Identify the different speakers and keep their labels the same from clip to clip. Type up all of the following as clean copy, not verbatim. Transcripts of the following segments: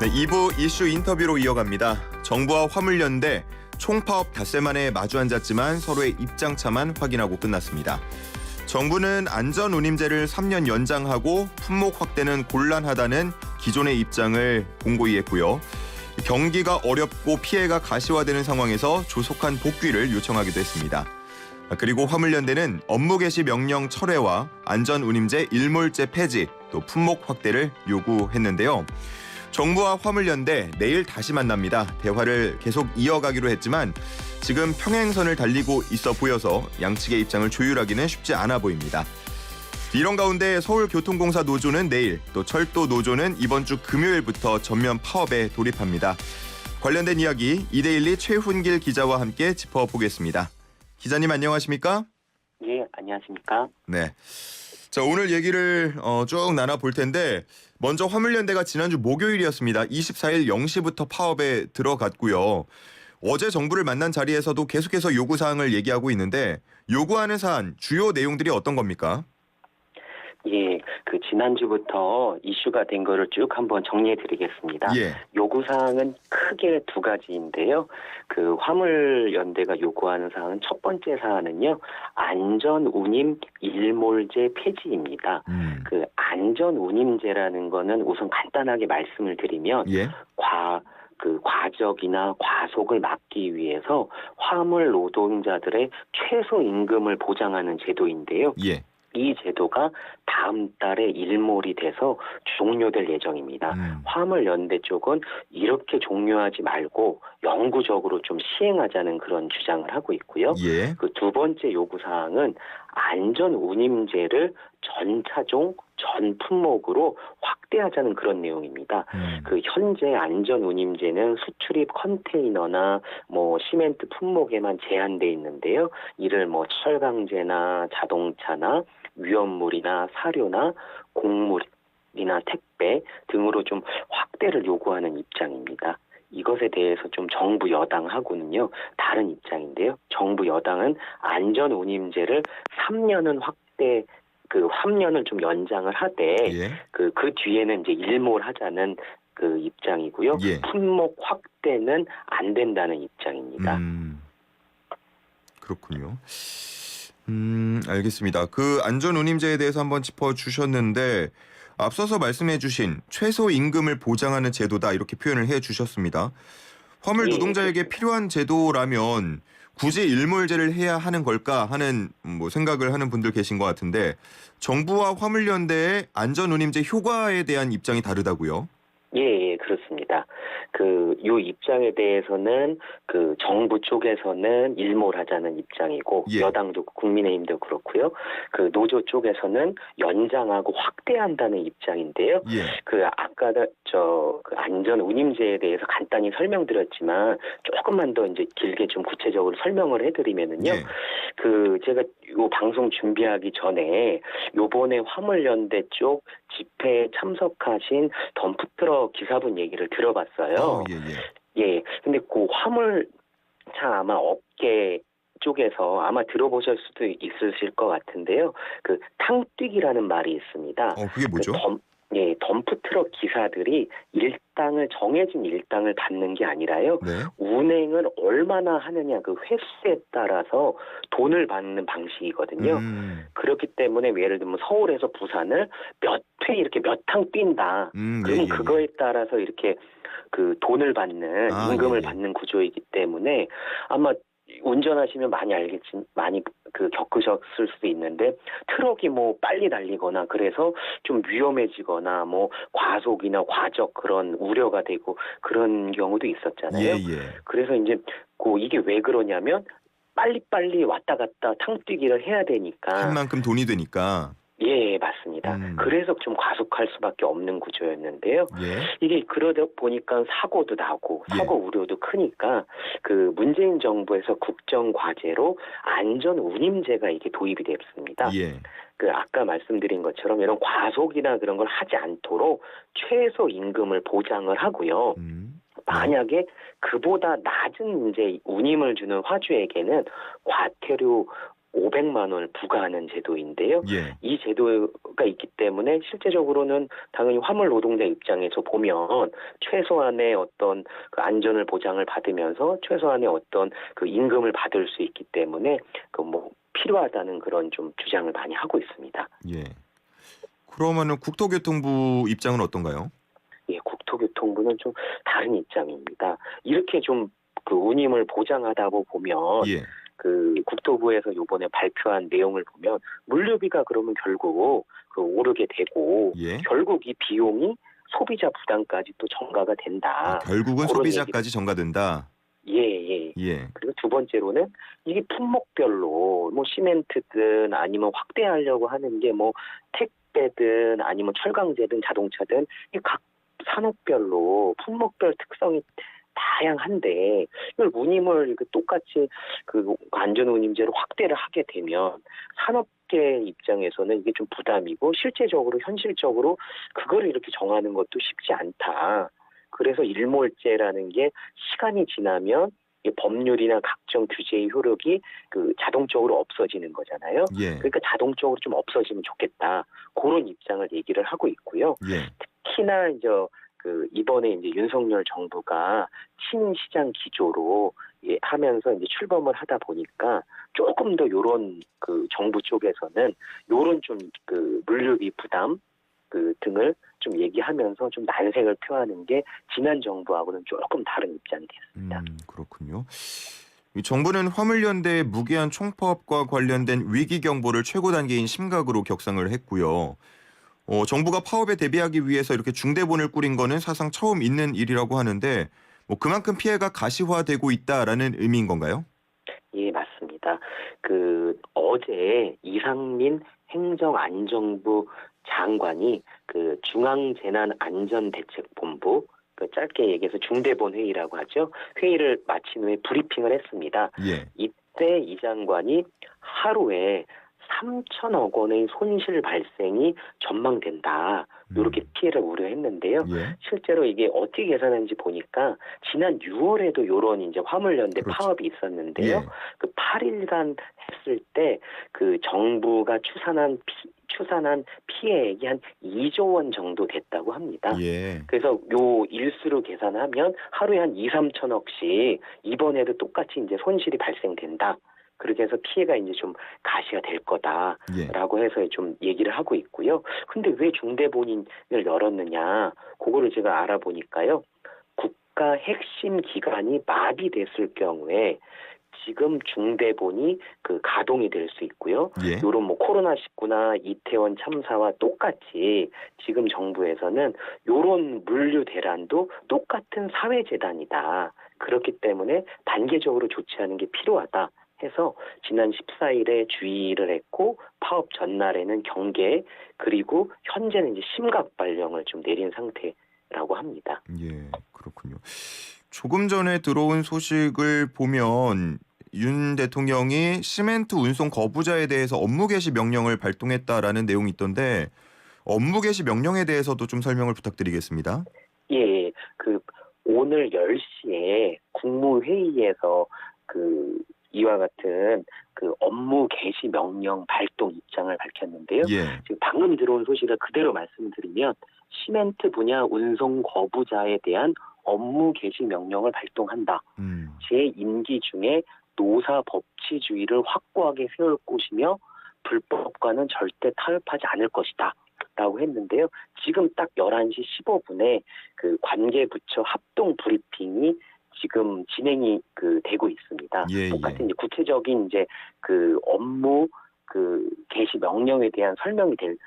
Speaker 1: 네, 2부 이슈 인터뷰로 이어갑니다. 정부와 화물연대 총파업 닷새 만에 마주 앉았지만 서로의 입장차만 확인하고 끝났습니다. 정부는 안전운임제를 3년 연장하고 품목 확대는 곤란하다는 기존의 입장을 공고히 했고요. 경기가 어렵고 피해가 가시화되는 상황에서 조속한 복귀를 요청하기도 했습니다. 그리고 화물연대는 업무 개시 명령 철회와 안전운임제 일몰제 폐지, 또 품목 확대를 요구했는데요. 정부와 화물연대 내일 다시 만납니다. 대화를 계속 이어가기로 했지만 지금 평행선을 달리고 있어 보여서 양측의 입장을 조율하기는 쉽지 않아 보입니다. 이런 가운데 서울교통공사 노조는 내일, 또 철도 노조는 이번 주 금요일부터 전면 파업에 돌입합니다. 관련된 이야기 이데일리 최훈길 기자와 함께 짚어보겠습니다. 기자님 안녕하십니까?
Speaker 2: 예, 안녕하십니까?
Speaker 1: 네. 자, 오늘 얘기를 쭉 나눠볼 텐데 먼저 화물연대가 지난주 목요일이었습니다. 24일 0시부터 파업에 들어갔고요. 어제 정부를 만난 자리에서도 계속해서 요구사항을 얘기하고 있는데 요구하는 사안, 주요 내용들이 어떤 겁니까?
Speaker 2: 예, 지난주부터 이슈가 된 거를 쭉 한번 정리해 드리겠습니다.
Speaker 1: 예.
Speaker 2: 요구사항은 크게 두 가지인데요. 화물연대가 요구하는 사항은 첫 번째 사안은요, 안전운임 일몰제 폐지입니다. 안전운임제라는 거는 우선 간단하게 말씀을 드리면,
Speaker 1: 예.
Speaker 2: 과적이나 과속을 막기 위해서 화물 노동자들의 최소 임금을 보장하는 제도인데요.
Speaker 1: 예.
Speaker 2: 이 제도가 다음 달에 일몰이 돼서 종료될 예정입니다. 화물연대 쪽은 이렇게 종료하지 말고 영구적으로 좀 시행하자는 그런 주장을 하고 있고요.
Speaker 1: 예.
Speaker 2: 두 번째 요구사항은 안전운임제를 전 차종, 전 품목으로 확대하자는 그런 내용입니다. 현재 안전운임제는 수출입 컨테이너나 시멘트 품목에만 제한돼 있는데요. 이를 철강제나 자동차나 위험물이나 사료나 곡물이나 택배 등으로 좀 확대를 요구하는 입장입니다. 이것에 대해서 좀 정부 여당하고는요 다른 입장인데요. 정부 여당은 안전운임제를 3년은 확대 3년을 좀 연장을 하되
Speaker 1: 예.
Speaker 2: 그 뒤에는 이제 일몰하자는 입장이고요.
Speaker 1: 예.
Speaker 2: 품목 확대는 안 된다는 입장입니다.
Speaker 1: 그렇군요. 알겠습니다. 안전운임제에 대해서 한번 짚어주셨는데 앞서서 말씀해주신 최소 임금을 보장하는 제도다 이렇게 표현을 해주셨습니다. 화물 노동자에게 필요한 제도라면 굳이 일몰제를 해야 하는 걸까 하는 생각을 하는 분들 계신 것 같은데 정부와 화물연대의 안전운임제 효과에 대한 입장이 다르다고요?
Speaker 2: 예, 그렇습니다. 요 입장에 대해서는 정부 쪽에서는 일몰하자는 입장이고
Speaker 1: 예.
Speaker 2: 여당도 국민의힘도 그렇고요. 노조 쪽에서는 연장하고 확대한다는 입장인데요.
Speaker 1: 예.
Speaker 2: 아까 안전운임제에 대해서 간단히 설명드렸지만 조금만 더 이제 길게 좀 구체적으로 설명을 해드리면은요.
Speaker 1: 예.
Speaker 2: 제가 요 방송 준비하기 전에 요번에 화물연대 쪽 집회에 참석하신 덤프트럭 기사분 얘기를 들어봤어요. 예. 근데 화물차 아마 업계 쪽에서 아마 들어보실 수도 있으실 것 같은데요. 탕뛰기라는 말이 있습니다.
Speaker 1: 그게 뭐죠?
Speaker 2: 덤프트럭 기사들이 정해진 일당을 받는 게 아니라요.
Speaker 1: 네.
Speaker 2: 운행을 얼마나 하느냐 횟수에 따라서 돈을 받는 방식이거든요. 그렇기 때문에 예를 들면 서울에서 부산을 몇 회 이렇게 몇 탕 뛴다. 그럼 그거에 따라서 이렇게 돈을 받는 임금을 받는 구조이기 때문에 아마 운전하시면 많이 겪으셨을 수도 있는데 트럭이 빨리 달리거나 그래서 좀 위험해지거나 과속이나 과적 그런 우려가 되고 그런 경우도 있었잖아요.
Speaker 1: 예.
Speaker 2: 그래서 이제 이게 왜 그러냐면 빨리빨리 왔다 갔다 탕뛰기를 해야 되니까
Speaker 1: 한 만큼 돈이 되니까.
Speaker 2: 예, 맞습니다. 그래서 좀 과속할 수밖에 없는 구조였는데요.
Speaker 1: 예.
Speaker 2: 이게 그러다 보니까 사고도 나고 사고 우려도 크니까 문재인 정부에서 국정 과제로 안전운임제가 이게 도입이 됐습니다.
Speaker 1: 예.
Speaker 2: 아까 말씀드린 것처럼 이런 과속이나 그런 걸 하지 않도록 최소 임금을 보장을 하고요. 만약에 그보다 낮은 이제 운임을 주는 화주에게는 과태료 500만 원을 부과하는 제도인데요.
Speaker 1: 예.
Speaker 2: 이 제도가 있기 때문에 실제적으로는 당연히 화물 노동자 입장에서 보면 최소한의 어떤 그 안전을 보장을 받으면서 최소한의 어떤 그 임금을 받을 수 있기 때문에 그 뭐 필요하다는 그런 좀 주장을 많이 하고 있습니다.
Speaker 1: 예. 그러면은 국토교통부 입장은 어떤가요?
Speaker 2: 예, 국토교통부는 좀 다른 입장입니다. 이렇게 좀 그 운임을 보장하다고 보면
Speaker 1: 예.
Speaker 2: 그 국토부에서 요번에 발표한 내용을 보면 물류비가 그러면 결국 그 오르게 되고
Speaker 1: 예.
Speaker 2: 결국 이 비용이 소비자 부담까지 또 전가가 된다.
Speaker 1: 결국은
Speaker 2: 그런
Speaker 1: 소비자까지 전가된다.
Speaker 2: 예.
Speaker 1: 예.
Speaker 2: 그리고 두 번째로는 이게 품목별로 뭐 시멘트든 아니면 확대하려고 하는 게 뭐 택배든 아니면 철강제든 자동차든 이 각 산업별로 품목별 특성이 다양한데 이걸 운임을 이렇게 똑같이 그 안전 운임제로 확대를 하게 되면 산업계 입장에서는 이게 좀 부담이고 실제적으로 현실적으로 그거를 이렇게 정하는 것도 쉽지 않다. 그래서 일몰제라는 게 시간이 지나면 이 법률이나 각종 규제의 효력이 그 자동적으로 없어지는 거잖아요.
Speaker 1: 예.
Speaker 2: 그러니까 자동적으로 좀 없어지면 좋겠다. 그런 입장을 얘기를 하고 있고요.
Speaker 1: 예.
Speaker 2: 특히나 이제 그 이번에 이제 윤석열 정부가 친시장 기조로 하면서 이제 출범을 하다 보니까 조금 더 요런 그 정부 쪽에서는 요런 좀 그 물류비 부담 그 등을 좀 얘기하면서 좀 난색을 표하는 게 지난 정부하고는 조금 다른 입장이 됐습니다.
Speaker 1: 그렇군요. 이 정부는 화물연대의 무기한 총파업과 관련된 위기 경보를 최고 단계인 심각으로 격상을 했고요. 정부가 파업에 대비하기 위해서 이렇게 중대본을 꾸린 거는 사상 처음 있는 일이라고 하는데 뭐 그만큼 피해가 가시화되고 있다라는 의미인 건가요?
Speaker 2: 예, 맞습니다. 그 어제 이상민 행정안전부 장관이 그 중앙재난안전대책본부 그 짧게 얘기해서 중대본 회의라고 하죠. 회의를 마친 후에 브리핑을 했습니다.
Speaker 1: 예.
Speaker 2: 이때 이 장관이 하루에 3천억 원의 손실 발생이 전망된다. 이렇게 피해를 우려했는데요.
Speaker 1: 예.
Speaker 2: 실제로 이게 어떻게 계산하는지 보니까 지난 6월에도 이런 이제 화물연대
Speaker 1: 그렇죠.
Speaker 2: 파업이 있었는데요.
Speaker 1: 예.
Speaker 2: 그 8일간 했을 때 그 정부가 추산한 피해액이 한 2조 원 정도 됐다고 합니다.
Speaker 1: 예.
Speaker 2: 그래서 요 일수로 계산하면 하루에 한 2, 3천억씩 이번에도 똑같이 이제 손실이 발생된다. 그렇게 해서 피해가 이제 좀 가시가 될 거다라고
Speaker 1: 예.
Speaker 2: 해서 좀 얘기를 하고 있고요. 근데 왜 중대본을 열었느냐? 그거를 제가 알아보니까요. 국가 핵심 기관이 마비됐을 경우에 지금 중대본이 그 가동이 될 수 있고요.
Speaker 1: 예.
Speaker 2: 요런 뭐 코로나19나 이태원 참사와 똑같이 지금 정부에서는 요런 물류 대란도 똑같은 사회재단이다. 그렇기 때문에 단계적으로 조치하는 게 필요하다. 해서 지난 14일에 주의를 했고 파업 전날에는 경계 그리고 현재는 이제 심각 발령을 좀 내린 상태라고 합니다.
Speaker 1: 예, 그렇군요. 조금 전에 들어온 소식을 보면 윤 대통령이 시멘트 운송 거부자에 대해서 업무 개시 명령을 발동했다라는 내용이 있던데 업무 개시 명령에 대해서도 좀 설명을 부탁드리겠습니다.
Speaker 2: 예, 그 오늘 10시에 국무회의에서 그 이와 같은 그 업무 개시 명령 발동 입장을 밝혔는데요.
Speaker 1: 예.
Speaker 2: 지금 방금 들어온 소식을 그대로 말씀드리면 시멘트 분야 운송 거부자에 대한 업무 개시 명령을 발동한다. 제 임기 중에 노사 법치주의를 확고하게 세울 것이며 불법과는 절대 타협하지 않을 것이다. 라고 했는데요. 지금 딱 11시 15분에 그 관계부처 합동 브리핑이 지금 진행이 되고 있습니다.
Speaker 1: 예,
Speaker 2: 똑같은 이제 구체적인 이제 그 업무 그 개시 명령에 대한 설명이 될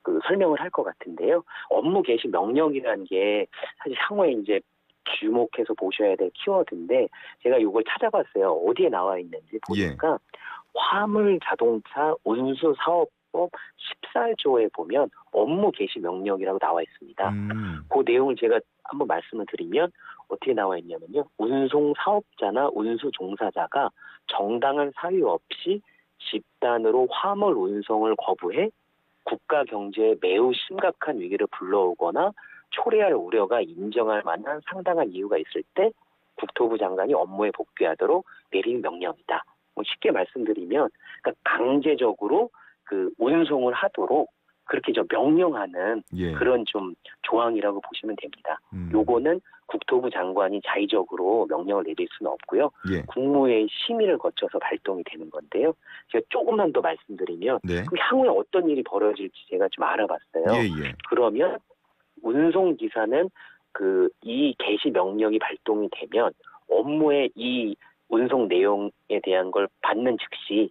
Speaker 2: 그 설명을 할 것 같은데요. 업무 개시 명령이라는 게 사실 향후에 이제 주목해서 보셔야 될 키워드인데 제가 이걸 찾아봤어요. 어디에 나와 있는지 보니까 화물 자동차 운수 사업법 14조에 보면 업무 개시 명령이라고 나와 있습니다. 그 내용을 제가 한번 말씀을 드리면 어떻게 나와 있냐면요. 운송 사업자나 운수 종사자가 정당한 사유 없이 집단으로 화물 운송을 거부해 국가 경제에 매우 심각한 위기를 불러오거나 초래할 우려가 인정할 만한 상당한 이유가 있을 때 국토부 장관이 업무에 복귀하도록 내린 명령이다. 뭐 쉽게 말씀드리면 그러니까 강제적으로 그 운송을 하도록 그렇게 명령하는
Speaker 1: 예.
Speaker 2: 그런 좀 조항이라고 보시면 됩니다.
Speaker 1: 음.
Speaker 2: 요거는 국토부 장관이 자의적으로 명령을 내릴 수는 없고요.
Speaker 1: 예.
Speaker 2: 국무회의 심의를 거쳐서 발동이 되는 건데요. 제가 조금만 더 말씀드리면
Speaker 1: 네.
Speaker 2: 그럼 향후에 어떤 일이 벌어질지 제가 좀 알아봤어요.
Speaker 1: 예.
Speaker 2: 그러면 운송기사는 이 개시 명령이 발동이 되면 업무의 이 운송 내용에 대한 걸 받는 즉시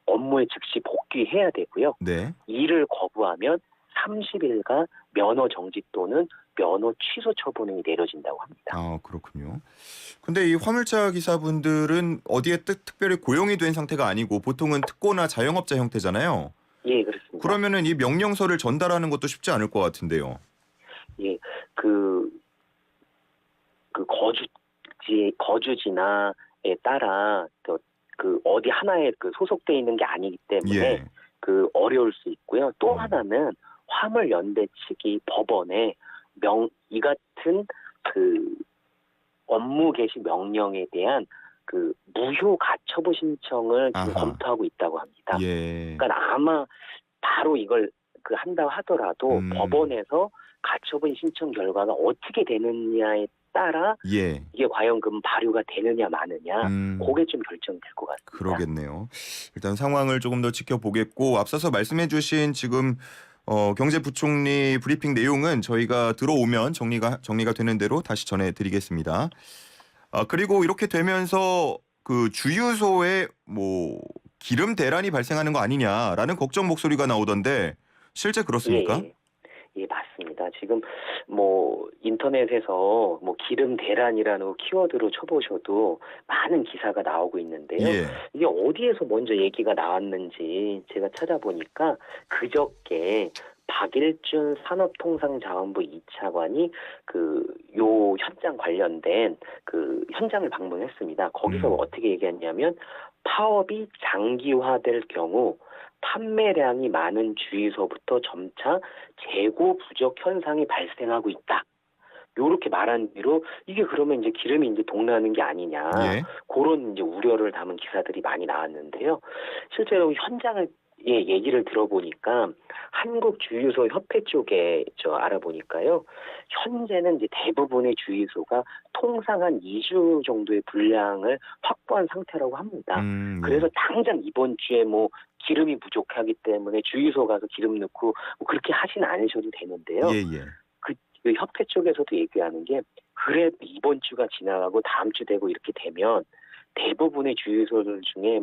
Speaker 2: 업무에 즉시 복귀해야 되고요.
Speaker 1: 네.
Speaker 2: 이를 거부하면 30일간 면허 정지 또는 면허 취소 처분이 내려진다고 합니다.
Speaker 1: 아, 그렇군요. 근데 이 화물차 기사분들은 어디에 특별히 고용이 된 상태가 아니고 보통은 특고나 자영업자 형태잖아요.
Speaker 2: 예, 그렇습니다.
Speaker 1: 그러면은 이 명령서를 전달하는 것도 쉽지 않을 것 같은데요.
Speaker 2: 예, 거주지나에 따라 어디 하나에 소속돼 있는 게 아니기 때문에
Speaker 1: 예.
Speaker 2: 어려울 수 있고요. 또 하나는 화물연대 측이 법원에 이 같은 업무 개시 명령에 대한 무효 가처분 신청을 지금
Speaker 1: 아하.
Speaker 2: 검토하고 있다고 합니다.
Speaker 1: 예.
Speaker 2: 그러니까 아마 바로 이걸 한다 하더라도 법원에서 가처분 신청 결과가 어떻게 되느냐에 따라
Speaker 1: 예.
Speaker 2: 이게 과연 그럼 발효가 되느냐 마느냐 그게 좀 결정될 것 같습니다.
Speaker 1: 그러겠네요. 일단 상황을 조금 더 지켜보겠고 앞서서 말씀해주신 지금 경제부총리 브리핑 내용은 저희가 들어오면 정리가 되는 대로 다시 전해드리겠습니다. 그리고 이렇게 되면서 주유소에 기름 대란이 발생하는 거 아니냐라는 걱정 목소리가 나오던데 실제 그렇습니까?
Speaker 2: 예, 맞습니다. 지금 인터넷에서 기름 대란이라는 키워드로 쳐보셔도 많은 기사가 나오고 있는데요.
Speaker 1: 예.
Speaker 2: 이게 어디에서 먼저 얘기가 나왔는지 제가 찾아보니까 그저께 박일준 산업통상자원부 2차관이 요 현장 관련된 현장을 방문했습니다. 거기서 어떻게 얘기했냐면 파업이 장기화될 경우 판매량이 많은 주유소부터 점차 재고 부족 현상이 발생하고 있다. 요렇게 말한 뒤로 이게 그러면 이제 기름이 이제 동나는 게 아니냐.
Speaker 1: 예.
Speaker 2: 그런 이제 우려를 담은 기사들이 많이 나왔는데요. 실제로 현장을 얘기를 들어보니까 한국주유소협회 쪽에 알아보니까요. 현재는 이제 대부분의 주유소가 통상 한 2주 정도의 분량을 확보한 상태라고 합니다. 그래서 당장 이번 주에 기름이 부족하기 때문에 주유소 가서 기름 넣고 그렇게 하진 않으셔도 되는데요.
Speaker 1: 예.
Speaker 2: 그 협회 쪽에서도 얘기하는 게 그래도 이번 주가 지나가고 다음 주 되고 이렇게 되면 대부분의 주유소들 중에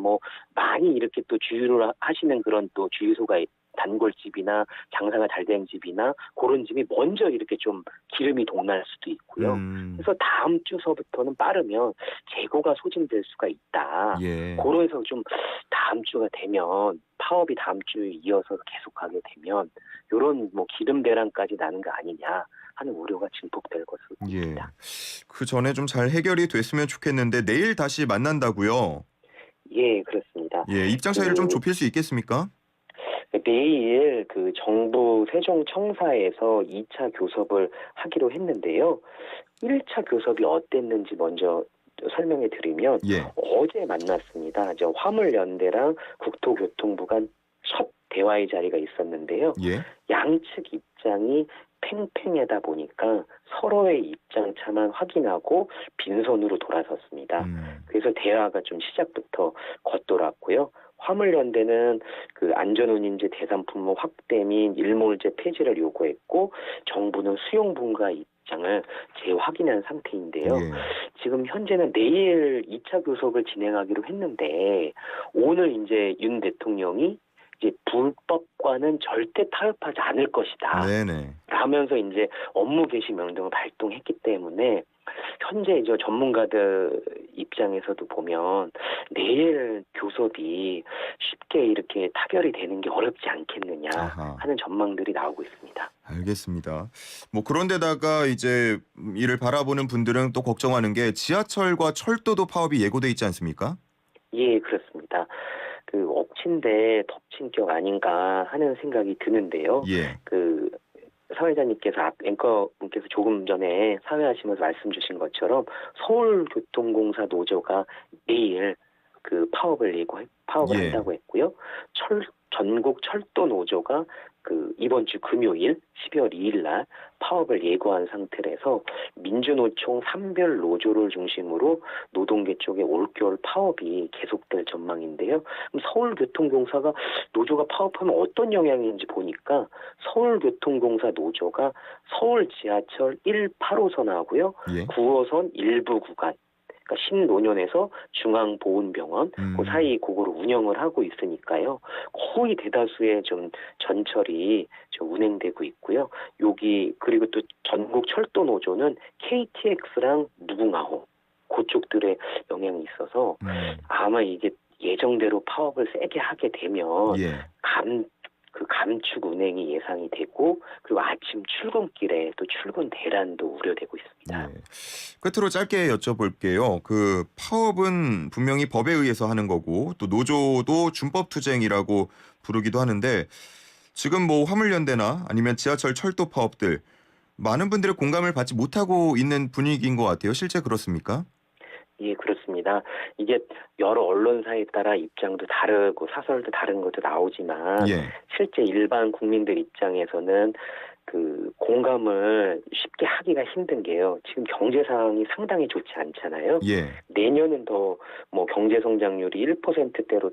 Speaker 2: 많이 이렇게 또 주유를 하시는 그런 또 주유소가 단골집이나 장사가 잘 된 집이나 그런 집이 먼저 이렇게 좀 기름이 동날 수도 있고요. 그래서 다음 주서부터는 빠르면 재고가 소진될 수가 있다.
Speaker 1: 예.
Speaker 2: 그래서 좀 다음 주가 되면 파업이 다음 주에 이어서 계속하게 되면 이런 기름 대란까지 나는 거 아니냐 하는 우려가 증폭될 것으로 보입니다.
Speaker 1: 예. 그 전에 좀 잘 해결이 됐으면 좋겠는데 내일 다시 만난다고요?
Speaker 2: 예, 그렇습니다.
Speaker 1: 예, 입장 차이를 좀 좁힐 수 있겠습니까?
Speaker 2: 내일 정부 세종청사에서 2차 교섭을 하기로 했는데요. 1차 교섭이 어땠는지 먼저 설명해 드리면 어제 만났습니다. 화물연대랑 국토교통부 간 첫 대화의 자리가 있었는데요. 양측 입장이 팽팽하다 보니까 서로의 입장차만 확인하고 빈손으로 돌아섰습니다. 그래서 대화가 좀 시작부터 겉돌았고요. 화물연대는 안전운임제 대상 품목 확대 및 일몰제 폐지를 요구했고 정부는 수용분과 입장을 재확인한 상태인데요. 지금 현재는 내일 2차 교섭을 진행하기로 했는데 오늘 이제 윤 대통령이 이제 불법과는 절대 타협하지 않을 것이다. 라면서 이제 업무 개시 명령을 발동했기 때문에 현재 이제 전문가들 입장에서도 보면 내일 교섭이 쉽게 이렇게 타결이 되는 게 어렵지 않겠느냐 하는 전망들이 나오고 있습니다.
Speaker 1: 알겠습니다. 그런데다가 이제 이를 바라보는 분들은 또 걱정하는 게 지하철과 철도도 파업이 예고돼 있지 않습니까?
Speaker 2: 예, 그렇습니다. 엎친 데 덮친 격 아닌가 하는 생각이 드는데요. 사회자님께서 앵커분께서 조금 전에 사회하시면서 말씀 주신 것처럼 서울교통공사 노조가 내일 파업을
Speaker 1: 예.
Speaker 2: 한다고 했고요. 전국 철도 노조가 이번 주 금요일 12월 2일 날 파업을 예고한 상태라서 민주노총 산별 노조를 중심으로 노동계 쪽에 올겨울 파업이 계속될 전망인데요. 그럼 서울교통공사가 노조가 파업하면 어떤 영향인지 보니까 서울교통공사 노조가 서울 지하철 1-8호선하고요.
Speaker 1: 예.
Speaker 2: 9호선 일부 구간 그러니까 신논현에서 중앙보훈병원 그 사이 그거를 운영을 하고 있으니까요. 거의 대다수의 좀 전철이 좀 운행되고 있고요. 여기 그리고 또 전국 철도 노조는 KTX랑 무궁화호 그쪽들의 영향이 있어서 아마 이게 예정대로 파업을 세게 하게 되면
Speaker 1: 예.
Speaker 2: 감축 운행이 예상이 되고 그리고 아침 출근길에 또 출근 대란도 우려되고 있습니다.
Speaker 1: 예. 끝으로 짧게 여쭤볼게요. 파업은 분명히 법에 의해서 하는 거고 또 노조도 준법투쟁이라고 부르기도 하는데 지금 화물연대나 아니면 지하철 철도 파업들 많은 분들의 공감을 받지 못하고 있는 분위기인 것 같아요. 실제 그렇습니까?
Speaker 2: 예, 그렇습니다. 이게 여러 언론사에 따라 입장도 다르고 사설도 다른 것도 나오지만
Speaker 1: 예.
Speaker 2: 실제 일반 국민들 입장에서는 공감을 쉽게 하기가 힘든 게요. 지금 경제 상황이 상당히 좋지 않잖아요.
Speaker 1: 예.
Speaker 2: 내년은 더 경제 성장률이 1%대로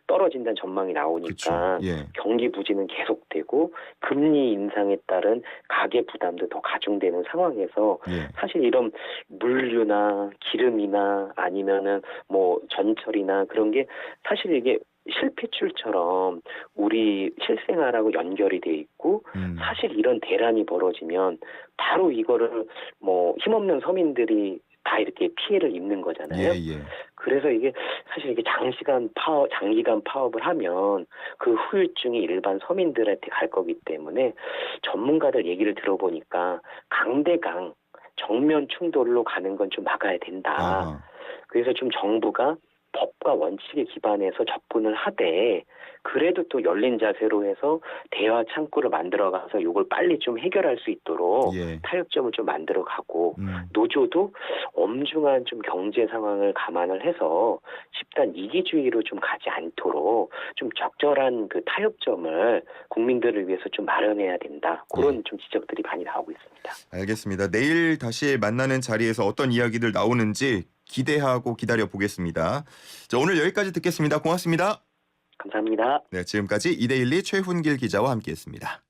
Speaker 2: 떨어진다는 전망이 나오니까
Speaker 1: 예.
Speaker 2: 경기 부진은 계속되고 금리 인상에 따른 가계 부담도 더 가중되는 상황에서
Speaker 1: 예.
Speaker 2: 사실 이런 물류나 기름이나 아니면은 전철이나 그런 게 사실 이게 실핏줄처럼 우리 실생활하고 연결이 돼 있고 사실 이런 대란이 벌어지면 바로 이거를 힘없는 서민들이 다 이렇게 피해를 입는 거잖아요.
Speaker 1: 예.
Speaker 2: 그래서 이게 사실 이게 장기간 파업을 하면 그 후유증이 일반 서민들한테 갈 거기 때문에 전문가들 얘기를 들어보니까 강대강 정면 충돌로 가는 건 좀 막아야 된다.
Speaker 1: 아하.
Speaker 2: 그래서 좀 정부가 법과 원칙에 기반해서 접근을 하되 그래도 또 열린 자세로 해서 대화 창구를 만들어가서 이걸 빨리 좀 해결할 수 있도록
Speaker 1: 예.
Speaker 2: 타협점을 좀 만들어가고 노조도 엄중한 좀 경제 상황을 감안을 해서 집단 이기주의로 좀 가지 않도록 좀 적절한 타협점을 국민들을 위해서 좀 마련해야 된다. 그런 좀 지적들이 많이 나오고 있습니다.
Speaker 1: 알겠습니다. 내일 다시 만나는 자리에서 어떤 이야기들 나오는지 기대하고 기다려 보겠습니다. 자, 오늘 여기까지 듣겠습니다. 고맙습니다.
Speaker 2: 감사합니다.
Speaker 1: 네, 지금까지 이데일리 최훈길 기자와 함께했습니다.